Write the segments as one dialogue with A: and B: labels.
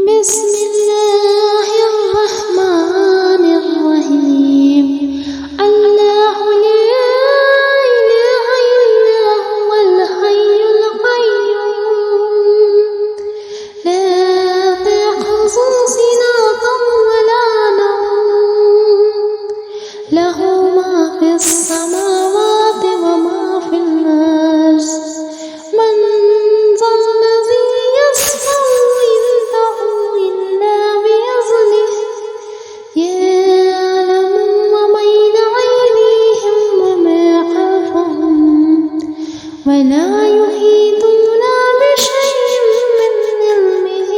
A: بسم الله الرحمن الرحيم. الله لا إله إلا هو الحي القيوم لا تأخذه سنة ولا نوم له ما في السماوات وما في الأرض من ذا الذي يشفع عنده إلا بإذنه يعلم ما بين أيديهم وما خلفهم ولا يحيطون بشيء من علمه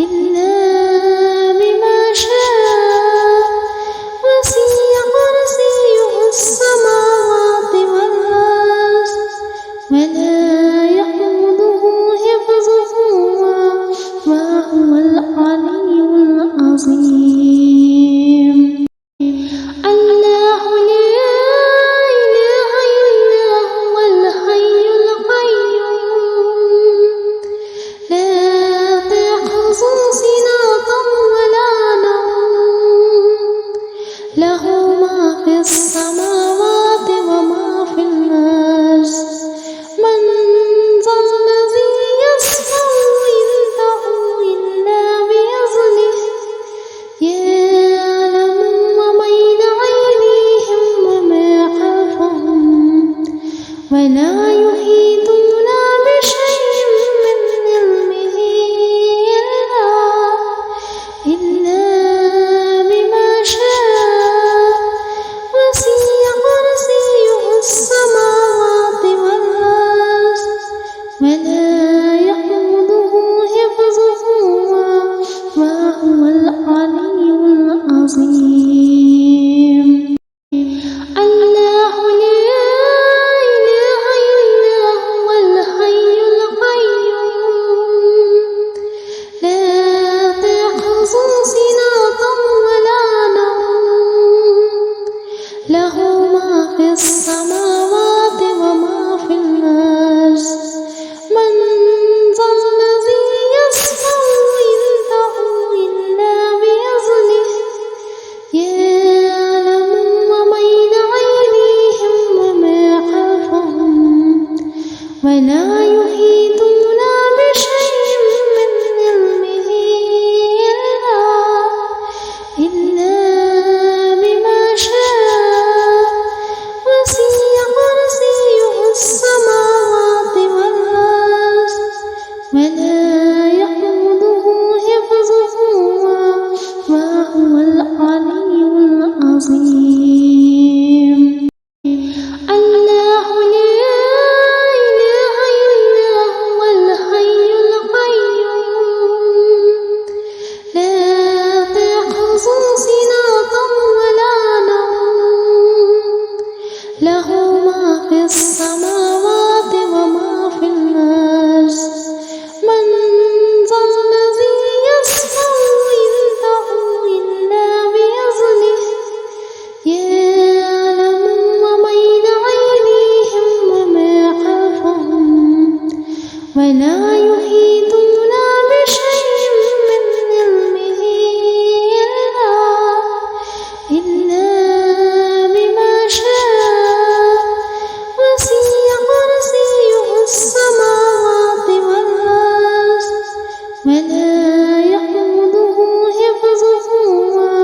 A: إلا بما شاء وسع كرسيه السماوات والأرض ولا يئوده حفظهما وهو العلي العظيم. الله لا إله إلا هو الحي القيوم لا تأخذه سنة ولا نوم له ما في السماوات وما في الأرض من ذا الذي يشفع عنده إلا بإذنه يعلم ما بين أيديهم وما خلفهم ولا يحيطون بشيء من علمه إلا بما شاء وسع كرسيه السماوات والأرض ولا يئوده حفظهما وهو العلي العظيم. الله لا إله إلا هو الحي القيوم لا تأخذه سنة ولا نوم له ما في السماوات وما في الأرض من ذا الذي يشفع عنده إلا بإذنه يعلم ما بين أيديهم وما خلفهم ولا يحيطون بشيء من علمه إلا بما شاء وسع كرسيه السماوات والأرض ولا يئوده حفظهما وهو العلي العظيم. الله لا إله إلا هو الحي القيوم لا تأخذه سنة ولا نوم له ما في السماوات وما في الأرض من ذا الذي يشفع عنده إلا بإذنه يعلم ما بين أيديهم وما خلفهم ولا يحيطون بشيء من علمه إلا بما شاء وسع كرسيه السماوات والأرض ولا يئوده حفظهما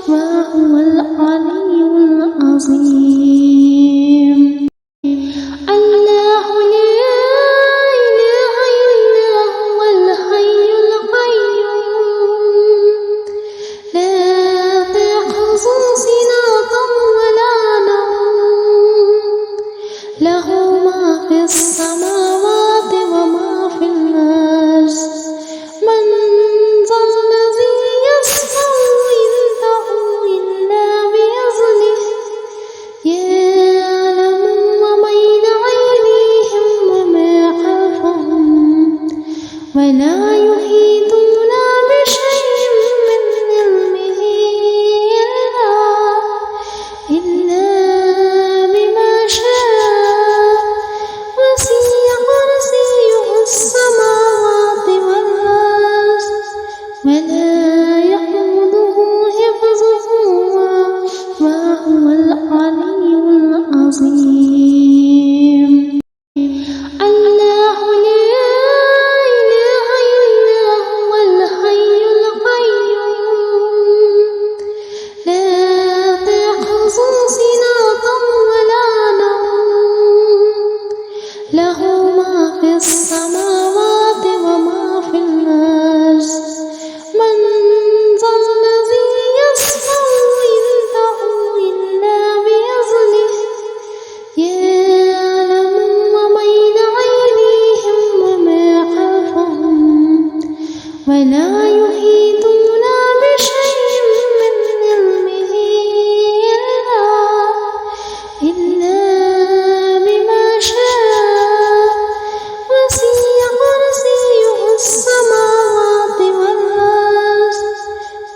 A: وهو العلي العظيم. الله لا إله إلا هو الحي القيوم لا تأخذه سنة ولا نوم له ما في السماوات وما في الأرض من ذا الذي يشفع عنده إلا بإذنه يعلم ما بين أيديهم وما خلفهم ولا يحيطون بشيء من علمه إلا بما شاء وسع كرسيه السماوات ولا يحيطون بشيء من علمه إلا بما شاء وسع كرسيه السماوات والأرض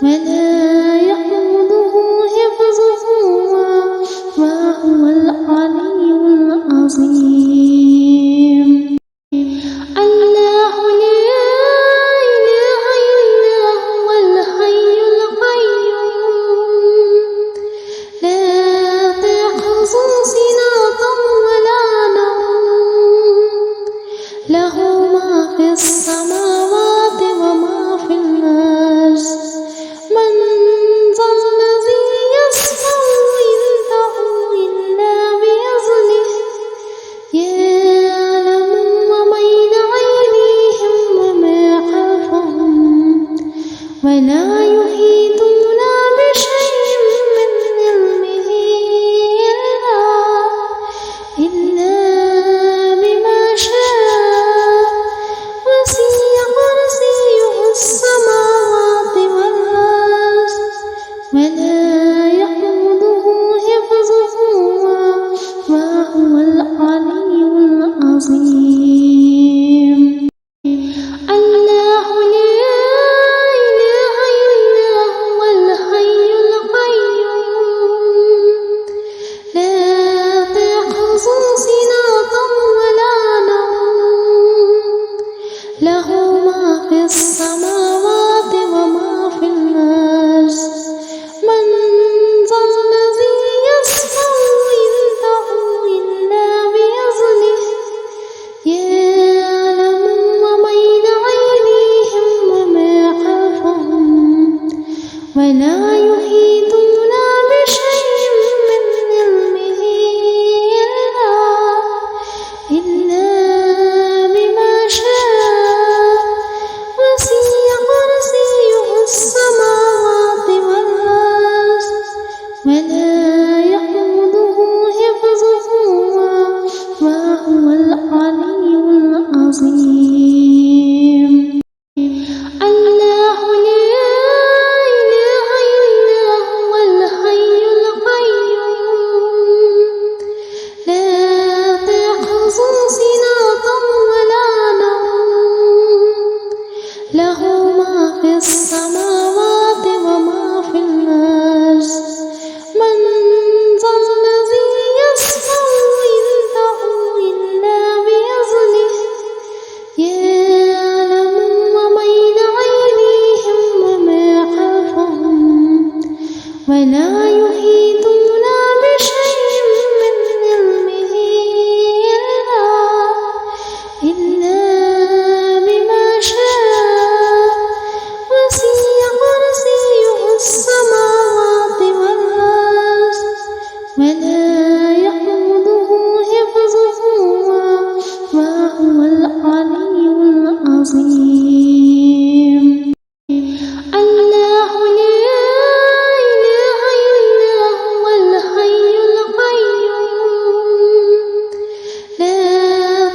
A: ولا يئوده حفظهما وهو العلي العظيم. الله لا إله إلا هو الحي القيوم لا تأخذه سنة ولا نوم له ما في السماوات وما في الأرض من ذا الذي يشفع عنده إلا بإذنه يعلم ما بين أيديهم وما خلفهم ولا يحيطون بشيء من علمه إلا بما شاء وسع كرسيه السماوات والأرض ولا يئوده حفظهما وهو العلي العظيم. الله لا إله إلا هو الحي القيوم لا تأخذه سنة ولا نوم له ما في السماوات وما في الأرض من ذا الذي يشفع عنده إلا بإذنه يعلم ما بين أيديهم وما خلفهم ولا يحيطون بشيء من علمه إلا بما شاء وسع كرسيه السماوات والأرض ولا يئوده حفظهما وهو العلي العظيم. الله لا إله إلا هو الحي القيوم لا تأخذه سنة ولا نوم له ما في السماوات وما في الأرض من ذا الذي يشفع عنده إلا بإذنه يعلم ما بين أيديهم وما خلفهم ولا يحيطون بشيء من علمه إلا بما شاء وسع كرسيه السماوات والأرض ولا يئوده حفظهما وهو العلي العظيم. الله لا إله إلا هو الحي القيوم لا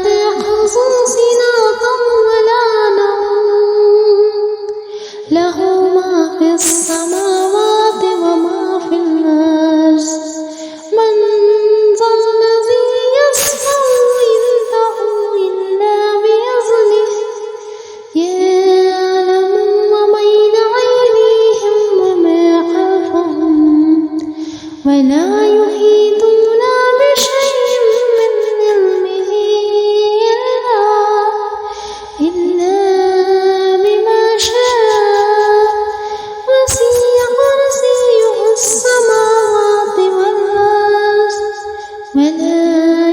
A: تأخذه سنة ولا نوم له ما في السماوات وما في الأرض من ذا الذي يشفع عنده إلا بإذنه يعلم ما بين أيديهم وما خلفهم ولا يحيطون بشيء من علمه إلا بما شاء وسع كرسيه السماوات والأرض ولا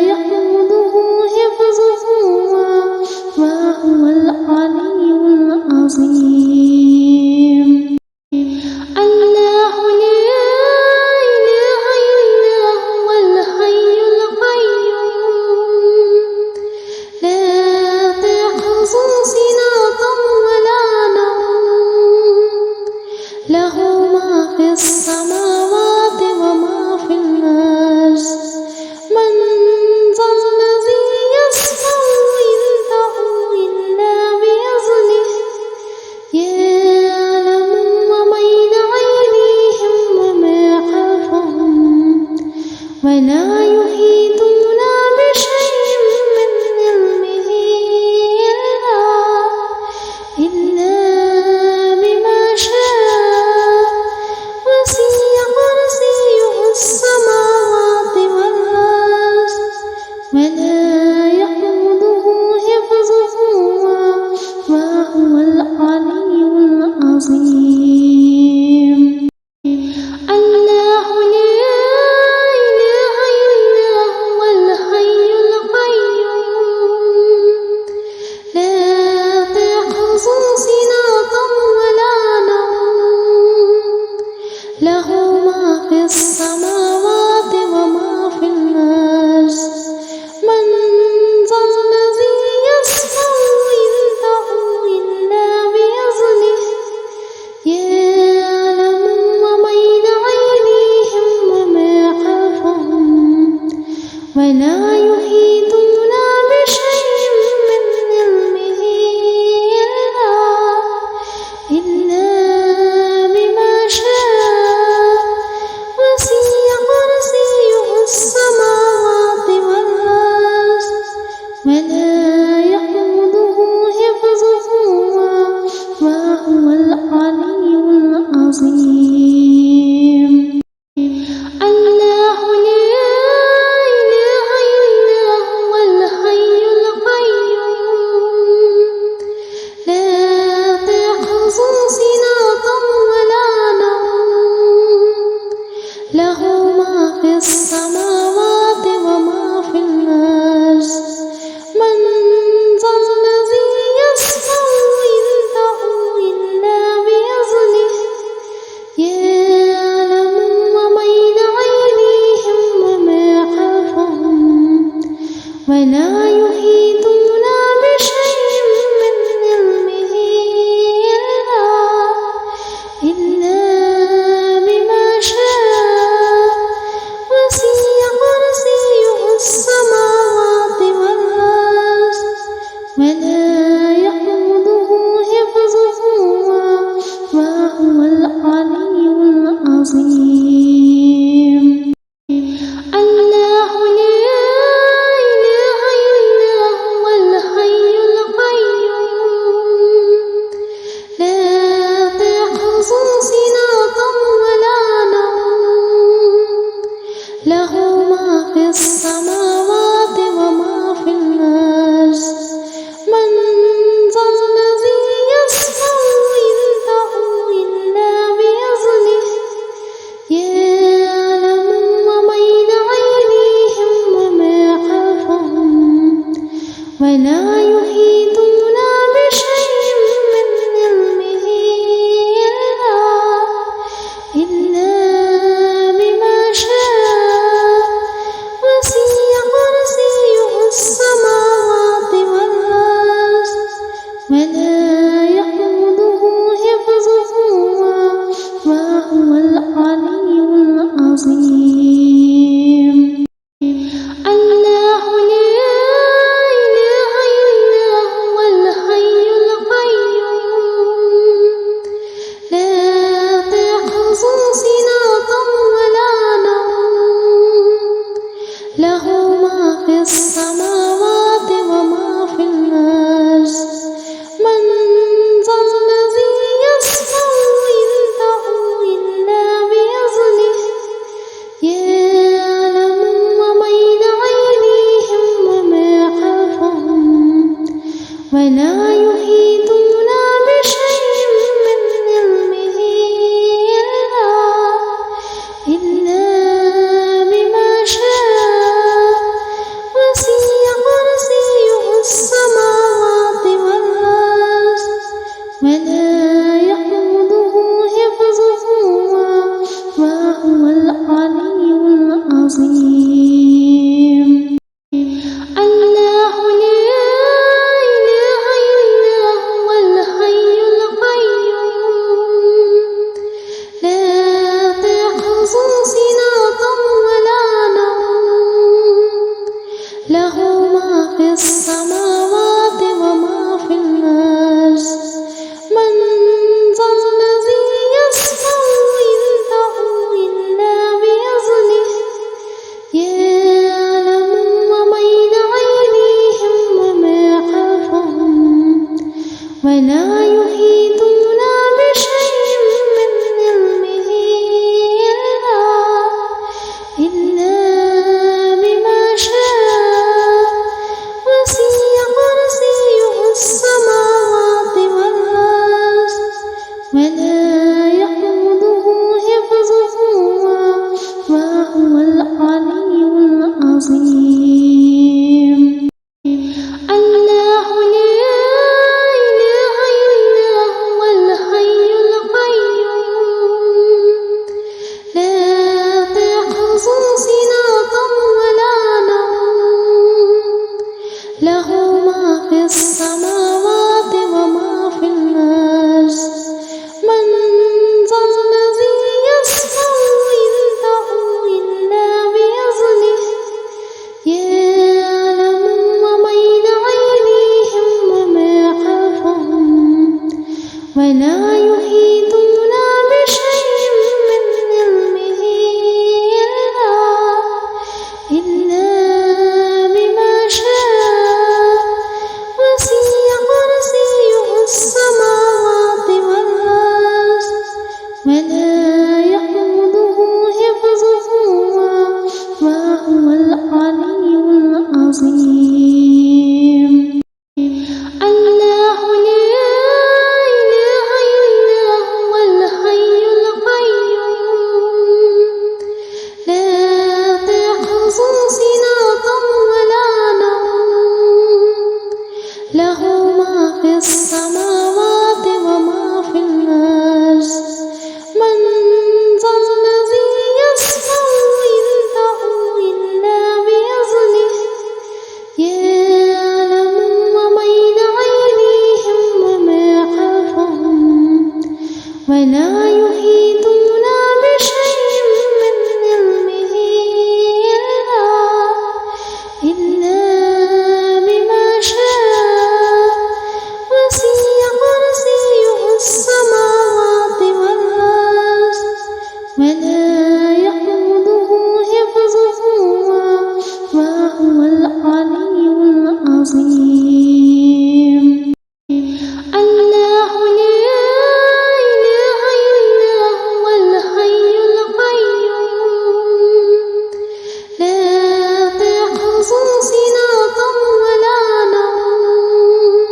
A: يئوده حفظهما وهو العلي العظيم. الله لا إله إلا هو الحي القيوم لا تأخذه سنة ولا نوم له ما في السماوات وما في الأرض من ذا الذي يشفع عنده إلا بإذنه ولا يؤوده حفظهما وهو العلي العظيم. الله لا إله إلا هو الحي القيوم لا تأخذه سنة ولا نوم له ما في السماوات وما في الأرض من ذا الذي يشفع عنده إلا بإذنه يعلم ما بين أيديهم وما خلفهم ولا يحيطون بشيء من علمه إلا بما شاء وسع كرسيه السماوات والأرض ولا يؤوده حفظهما وهو العلي العظيم. الله لا إله إلا هو الحي القيوم لا تأخذه سنة ولا نوم له ما في السماوات وما في الأرض من ذا الذي يشفع عنده إلا بإذنه يعلم ما بين أيديهم وما خلفهم ولا يحيطون بشيء من علمه إلا بما شاء وسع كرسيه السماوات والأرض ولا يؤوده حفظهما وهو العلي العظيم. الله لا إله إلا هو الحي القيوم لا تأخذه سنة ولا نوم له ما في السماوات وما في الأرض من ذا الذي يشفع عنده إلا بإذنه يعلم ما بين أيديهم وما خلفهم ولا يحيطون بشيء من علمه إلا بما شاء وسع كرسيه السماوات والأرض ولا يؤوده حفظهما وهو العلي العظيم. الله لا إله إلا هو الحي القيوم لا تأخذه سنة ولا نوم له ما في السماوات وما في الأرض من ذا الذي يشفع عنده إلا بإذنه يعلم ما بين أيديهم وما خلفهم ولا يحيطون بشيء من علمه إلا بما شاء وسع كرسيه السماوات والأرض ولا يؤوده حفظهما وهو العلي العظيم. الله لا إله إلا هو الحي القيوم لا تأخذه سنة ولا نوم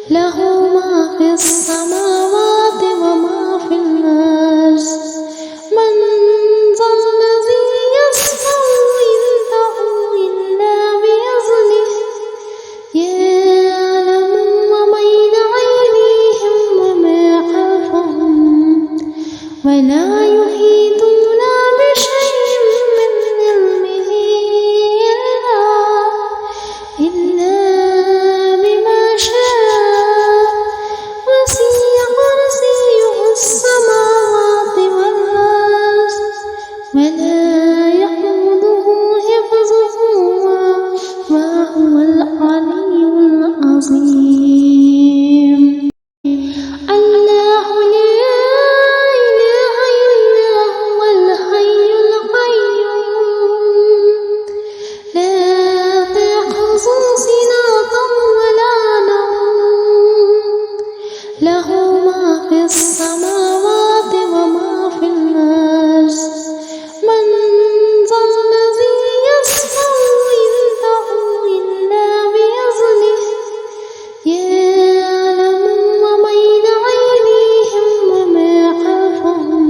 A: له ما في السماوات وما في الأرض من ذا الذي يشفع عنده إلا بإذنه يعلم ما بين أيديهم وما خلفهم ولا يحيطون بشيء من علمه إلا بما شاء له ما في السماوات وما في الأرض من ذا الذي يشفع عنده إلا بإذنه يعلم ما بين أيديهم وما خلفهم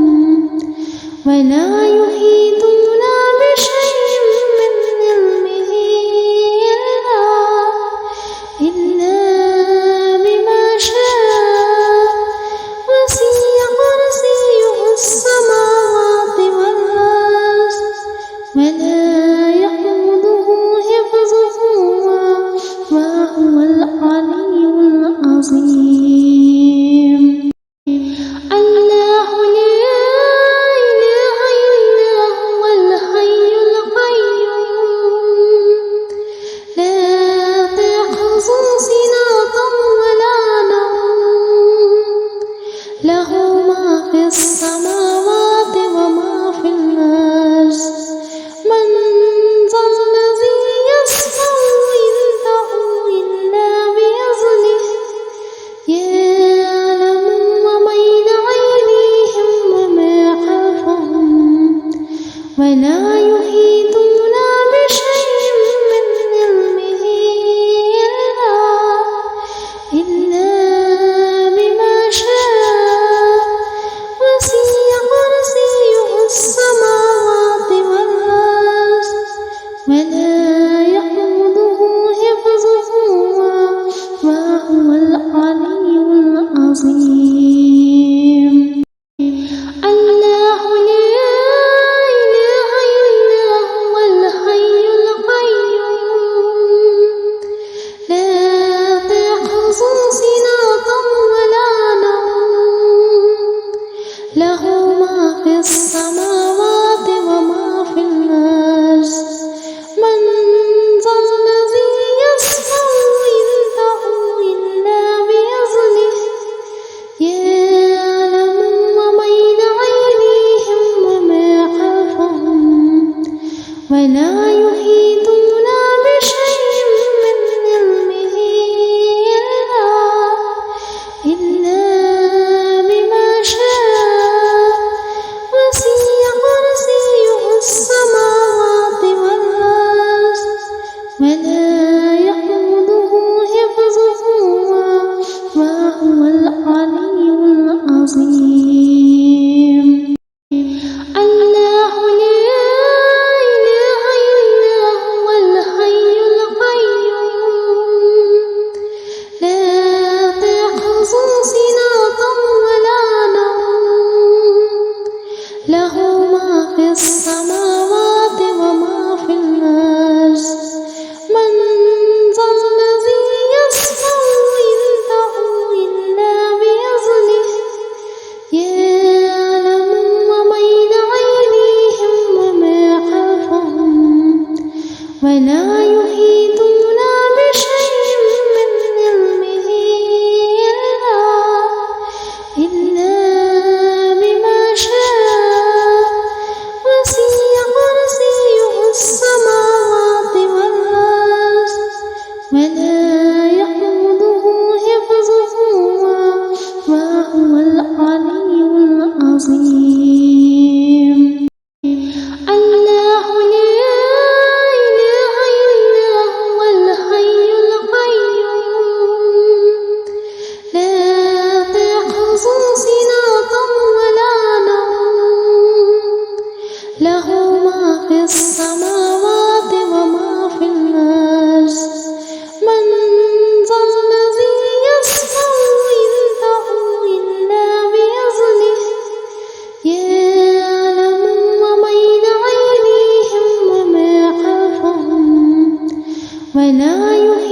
A: ولا يحيطون بشيء من علمه إلا بما شاء وسع كرسيه السماوات والأرض ولا يئوده حفظهما وهو العلي العظيم الله لا إله إلا هو الحي القيوم لا تأخذه سنة ولا نوم له ما في السماوات وما في الأرض من ذا الذي يشفع عنده إلا بإذنه يعلم ما بين أيديهم وما خلفهم ولا يحيطون بشيء من علمه إلا بما شاء وسع كرسيه السماوات والأرض ولا يئوده حفظهما وهو العلي العظيم الله لا إله إلا هو الحي القيوم لا تأخذه سنة ولا نوم له ما في السماوات وما في الأرض من ذا الذي يشفع عنده إلا بإذنه يعلم ما بين أيديهم وما خلفهم ولا يحيطون بشيء من علمه إلا بما شاء وسع كرسيه السماوات والأرض ولا يئوده حفظهما وهو العلي العظيم الله لا إله إلا هو الحي القيوم لا تأخذه سنة ولا نوم له ما في السماوات وما في الأرض من ذا الذي يشفع عنده إلا بإذنه يعلم ما بين أيديهم وما خلفهم ولا يحيطون بشيء من علمه إلا بما شاء وسع كرسيه السماوات والأرض ولا يئوده حفظهما وهو العلي العظيم الله لا إله إلا هو الحي القيوم لا تأخذه سنة ولا نوم له ما في السماوات وما في الأرض من ذا الذي يشفع عنده إلا بإذنه يعلم ما بين أيديهم وما خلفهم ولا يحيطون